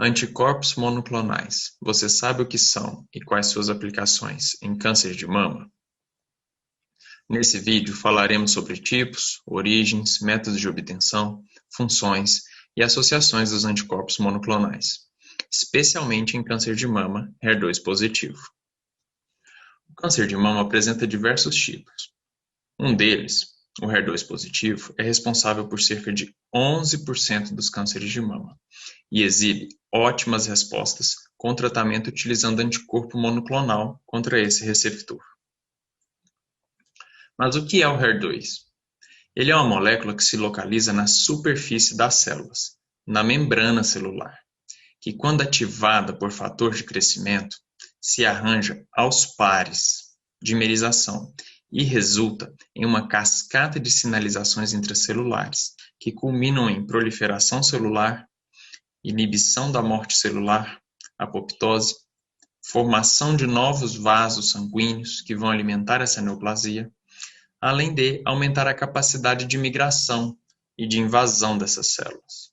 Anticorpos monoclonais. Você sabe o que são e quais suas aplicações em câncer de mama? Nesse vídeo falaremos sobre tipos, origens, métodos de obtenção, funções e associações dos anticorpos monoclonais, especialmente em câncer de mama HER2 positivo. O câncer de mama apresenta diversos tipos. Um deles, o HER2 positivo, é responsável por cerca de 11% dos cânceres de mama e exibe ótimas respostas com tratamento utilizando anticorpo monoclonal contra esse receptor. Mas o que é o HER2? Ele é uma molécula que se localiza na superfície das células, na membrana celular, que quando ativada por fator de crescimento, se arranja aos pares, dimerização, e resulta em uma cascata de sinalizações intracelulares, que culminam em proliferação celular, inibição da morte celular, apoptose, formação de novos vasos sanguíneos que vão alimentar essa neoplasia, além de aumentar a capacidade de migração e de invasão dessas células.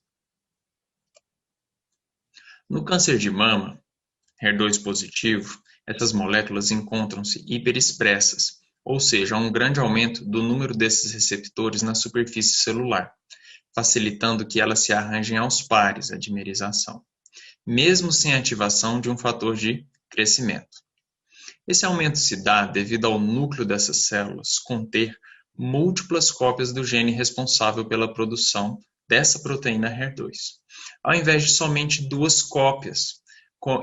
No câncer de mama, HER2 positivo, essas moléculas encontram-se hiperexpressas, ou seja, há um grande aumento do número desses receptores na superfície celular, facilitando que elas se arranjem aos pares, a dimerização, mesmo sem ativação de um fator de crescimento. Esse aumento se dá devido ao núcleo dessas células conter múltiplas cópias do gene responsável pela produção dessa proteína HER2, ao invés de somente 2 cópias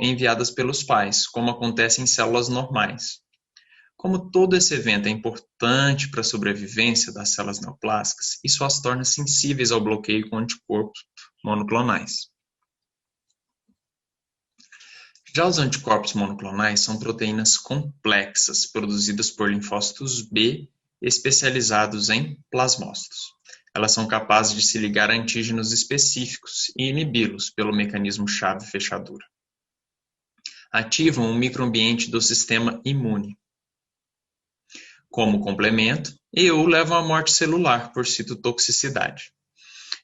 enviadas pelos pais, como acontece em células normais. Como todo esse evento é importante para a sobrevivência das células neoplásicas, isso as torna sensíveis ao bloqueio com anticorpos monoclonais. Já os anticorpos monoclonais são proteínas complexas produzidas por linfócitos B especializados em plasmócitos. Elas são capazes de se ligar a antígenos específicos e inibi-los pelo mecanismo chave-fechadura. Ativam o microambiente do sistema imune. Como complemento, ou levam à morte celular por citotoxicidade.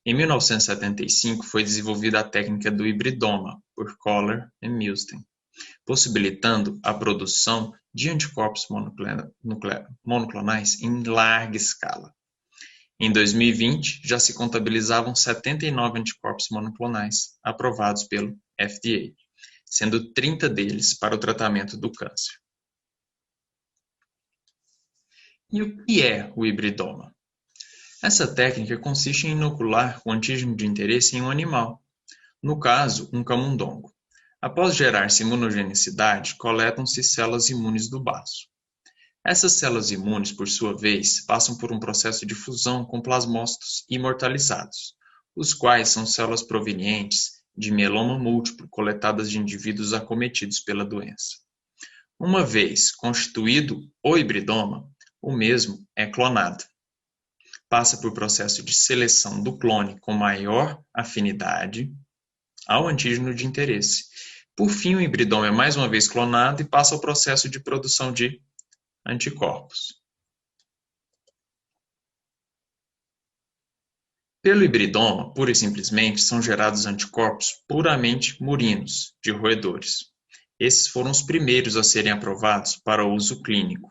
Em 1975 foi desenvolvida a técnica do hibridoma, por Kohler e Milstein, possibilitando a produção de anticorpos monoclonais em larga escala. Em 2020, já se contabilizavam 79 anticorpos monoclonais aprovados pelo FDA, sendo 30 deles para o tratamento do câncer. E o que é o hibridoma? Essa técnica consiste em inocular o antígeno de interesse em um animal, no caso, um camundongo. Após gerar-se imunogenicidade, coletam-se células imunes do baço. Essas células imunes, por sua vez, passam por um processo de fusão com plasmócitos imortalizados, os quais são células provenientes de mieloma múltiplo coletadas de indivíduos acometidos pela doença. Uma vez constituído o hibridoma, o mesmo é clonado. Passa por processo de seleção do clone com maior afinidade ao antígeno de interesse. Por fim, o hibridoma é mais uma vez clonado e passa ao processo de produção de anticorpos. Pelo hibridoma, pura e simplesmente, são gerados anticorpos puramente murinos, de roedores. Esses foram os primeiros a serem aprovados para uso clínico.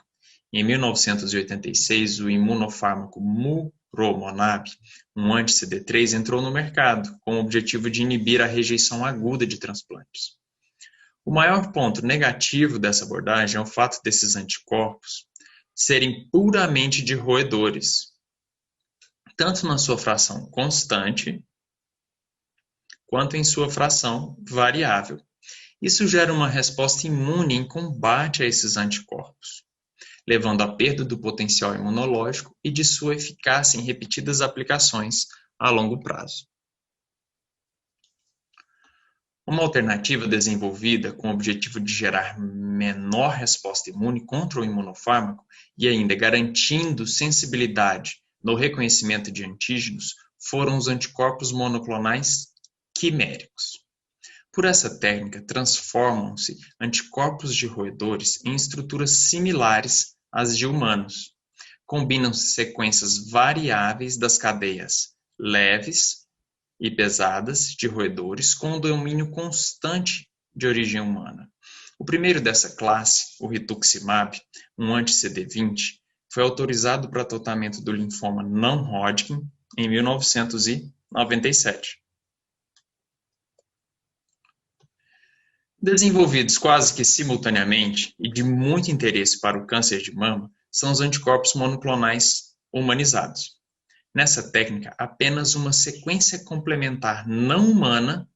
Em 1986, o imunofármaco muromonab, um anti-CD3, entrou no mercado, com o objetivo de inibir a rejeição aguda de transplantes. O maior ponto negativo dessa abordagem é o fato desses anticorpos serem puramente de roedores, tanto na sua fração constante, quanto em sua fração variável. Isso gera uma resposta imune em combate a esses anticorpos, levando à perda do potencial imunológico e de sua eficácia em repetidas aplicações a longo prazo. Uma alternativa desenvolvida com o objetivo de gerar menor resposta imune contra o imunofármaco e ainda garantindo sensibilidade no reconhecimento de antígenos foram os anticorpos monoclonais quiméricos. Por essa técnica, transformam-se anticorpos de roedores em estruturas similares às de humanos. Combinam-se sequências variáveis das cadeias leves e pesadas de roedores com um domínio constante de origem humana. O primeiro dessa classe, o rituximab, um anti-CD20, foi autorizado para tratamento do linfoma não Hodgkin em 1997. Desenvolvidos quase que simultaneamente e de muito interesse para o câncer de mama são os anticorpos monoclonais humanizados. Nessa técnica, apenas uma sequência complementar não humana,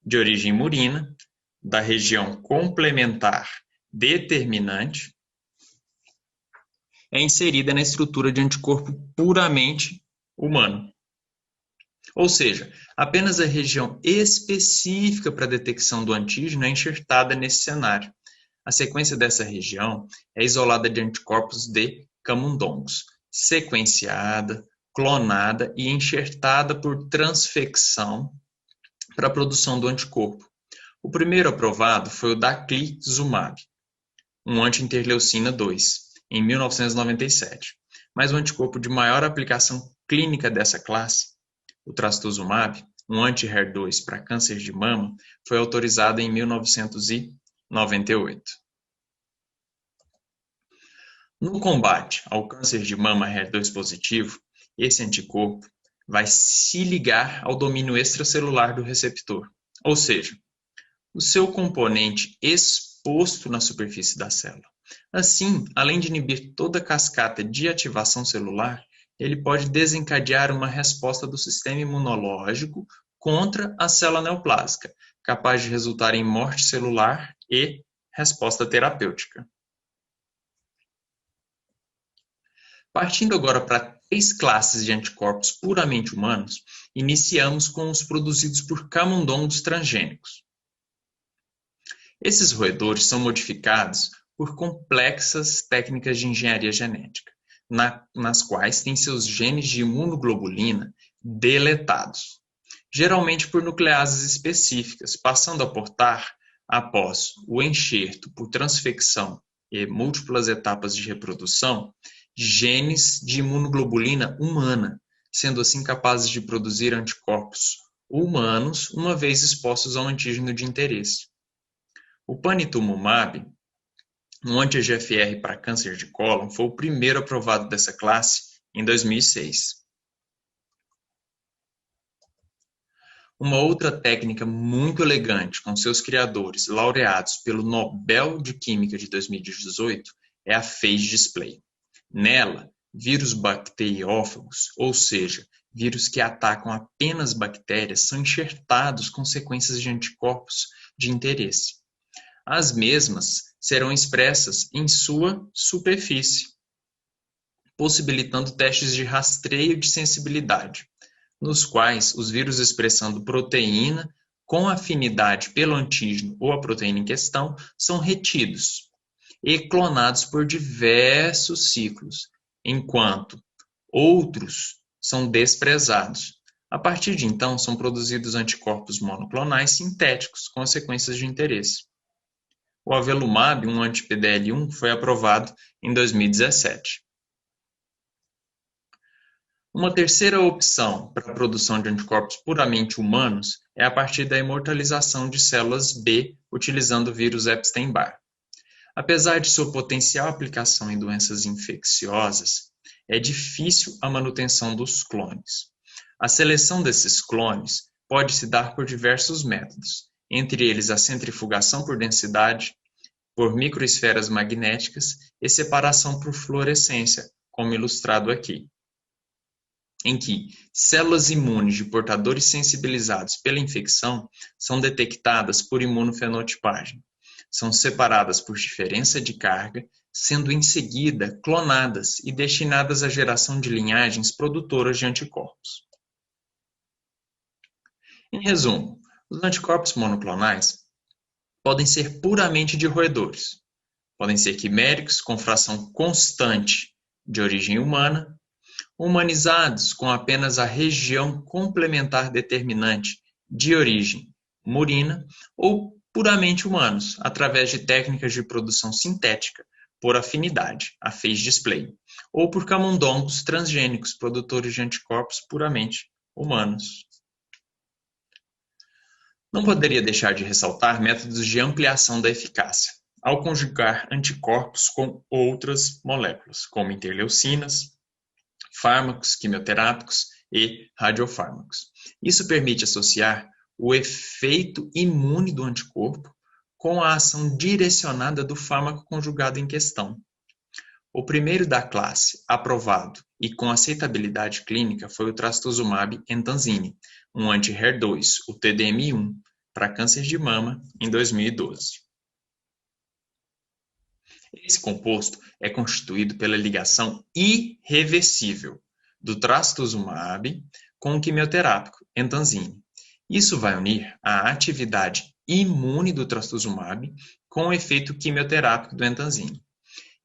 de origem murina, da região complementar determinante, é inserida na estrutura de anticorpo puramente humano. Ou seja, apenas a região específica para a detecção do antígeno é enxertada nesse cenário. A sequência dessa região é isolada de anticorpos de camundongos, sequenciada, clonada e enxertada por transfecção para a produção do anticorpo. O primeiro aprovado foi o daclizumab, um anti-interleucina 2, em 1997, mas o anticorpo de maior aplicação clínica dessa classe, o trastuzumab, um anti-HER2 para câncer de mama, foi autorizado em 1998. No combate ao câncer de mama HER2 positivo, esse anticorpo vai se ligar ao domínio extracelular do receptor, ou seja, o seu componente exposto na superfície da célula. Assim, além de inibir toda a cascata de ativação celular, ele pode desencadear uma resposta do sistema imunológico contra a célula neoplásica, capaz de resultar em morte celular e resposta terapêutica. Partindo agora para 3 classes de anticorpos puramente humanos, iniciamos com os produzidos por camundongos transgênicos. Esses roedores são modificados por complexas técnicas de engenharia genética, nas quais têm seus genes de imunoglobulina deletados, geralmente por nucleases específicas, passando a portar, após o enxerto por transfecção e múltiplas etapas de reprodução, genes de imunoglobulina humana, sendo assim capazes de produzir anticorpos humanos uma vez expostos ao antígeno de interesse. O panitumumab, um anti-EGFR para câncer de cólon, foi o primeiro aprovado dessa classe em 2006. Uma outra técnica muito elegante com seus criadores laureados pelo Nobel de Química de 2018 é a phage display. Nela, vírus bacteriófagos, ou seja, vírus que atacam apenas bactérias, são enxertados com sequências de anticorpos de interesse. As mesmas serão expressas em sua superfície, possibilitando testes de rastreio de sensibilidade, nos quais os vírus expressando proteína com afinidade pelo antígeno ou a proteína em questão são retidos e clonados por diversos ciclos, enquanto outros são desprezados. A partir de então, são produzidos anticorpos monoclonais sintéticos com as sequências de interesse. O avelumab, um anti-PDL1, foi aprovado em 2017. Uma terceira opção para a produção de anticorpos puramente humanos é a partir da imortalização de células B utilizando o vírus Epstein-Barr. Apesar de sua potencial aplicação em doenças infecciosas, é difícil a manutenção dos clones. A seleção desses clones pode se dar por diversos métodos, entre eles a centrifugação por densidade, por microesferas magnéticas e separação por fluorescência, como ilustrado aqui, em que células imunes de portadores sensibilizados pela infecção são detectadas por imunofenotipagem. São separadas por diferença de carga, sendo em seguida clonadas e destinadas à geração de linhagens produtoras de anticorpos. Em resumo, os anticorpos monoclonais podem ser puramente de roedores, podem ser quiméricos com fração constante de origem humana, humanizados com apenas a região complementar determinante de origem murina ou puramente humanos, através de técnicas de produção sintética, por afinidade, a phage display, ou por camundongos transgênicos, produtores de anticorpos puramente humanos. Não poderia deixar de ressaltar métodos de ampliação da eficácia, ao conjugar anticorpos com outras moléculas, como interleucinas, fármacos quimioterápicos e radiofármacos. Isso permite associar o efeito imune do anticorpo com a ação direcionada do fármaco conjugado em questão. O primeiro da classe aprovado e com aceitabilidade clínica foi o trastuzumab emtansine, um anti-HER2, o TDM1, para câncer de mama, em 2012. Esse composto é constituído pela ligação irreversível do trastuzumab com o quimioterápico emtansine. Isso vai unir a atividade imune do trastuzumab com o efeito quimioterápico do emtansine.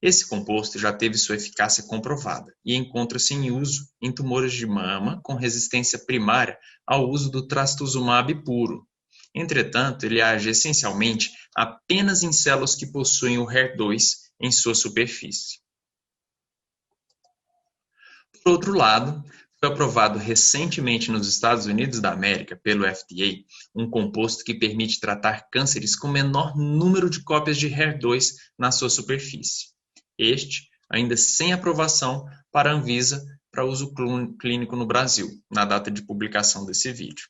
Esse composto já teve sua eficácia comprovada e encontra-se em uso em tumores de mama com resistência primária ao uso do trastuzumab puro. Entretanto, ele age essencialmente apenas em células que possuem o HER2 em sua superfície. Por outro lado, foi aprovado recentemente nos Estados Unidos da América, pelo FDA, um composto que permite tratar cânceres com menor número de cópias de HER2 na sua superfície. Este, ainda sem aprovação para a Anvisa para uso clínico no Brasil, na data de publicação desse vídeo.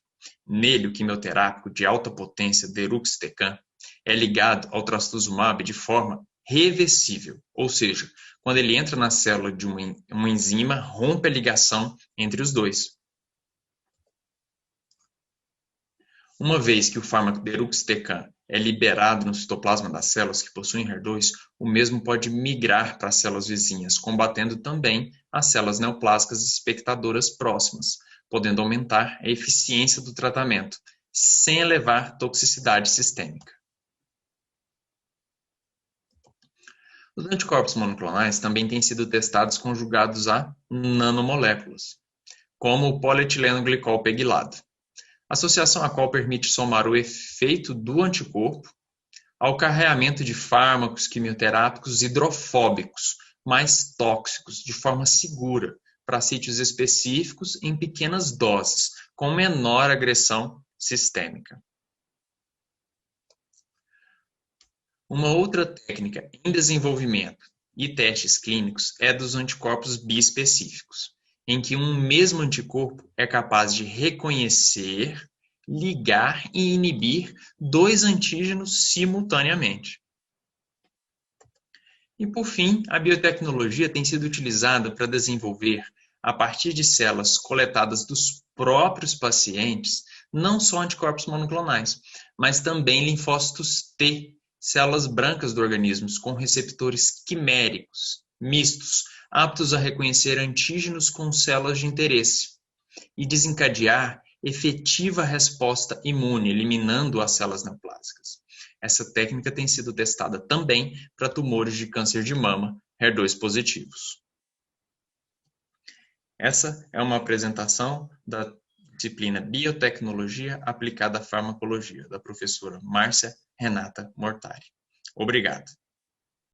Nele, o quimioterápico de alta potência deruxtecan é ligado ao trastuzumab de forma reversível, ou seja, quando ele entra na célula de uma enzima, rompe a ligação entre os dois. Uma vez que o fármaco deruxtecan é liberado no citoplasma das células que possuem HER2, o mesmo pode migrar para as células vizinhas, combatendo também as células neoplásicas espectadoras próximas, podendo aumentar a eficiência do tratamento, sem elevar toxicidade sistêmica. Os anticorpos monoclonais também têm sido testados conjugados a nanomoléculas, como o polietileno glicol pegilado, associação a qual permite somar o efeito do anticorpo ao carreamento de fármacos quimioterápicos hidrofóbicos, mais tóxicos, de forma segura, para sítios específicos em pequenas doses, com menor agressão sistêmica. Uma outra técnica em desenvolvimento e testes clínicos é dos anticorpos biespecíficos, em que um mesmo anticorpo é capaz de reconhecer, ligar e inibir dois antígenos simultaneamente. E por fim, a biotecnologia tem sido utilizada para desenvolver, a partir de células coletadas dos próprios pacientes, não só anticorpos monoclonais, mas também linfócitos T, células brancas do organismo com receptores quiméricos, mistos, aptos a reconhecer antígenos com células de interesse e desencadear efetiva resposta imune, eliminando as células neoplásicas. Essa técnica tem sido testada também para tumores de câncer de mama HER2 positivos. Essa é uma apresentação da disciplina Biotecnologia aplicada à Farmacologia, da professora Márcia Renata Mortari. Obrigado.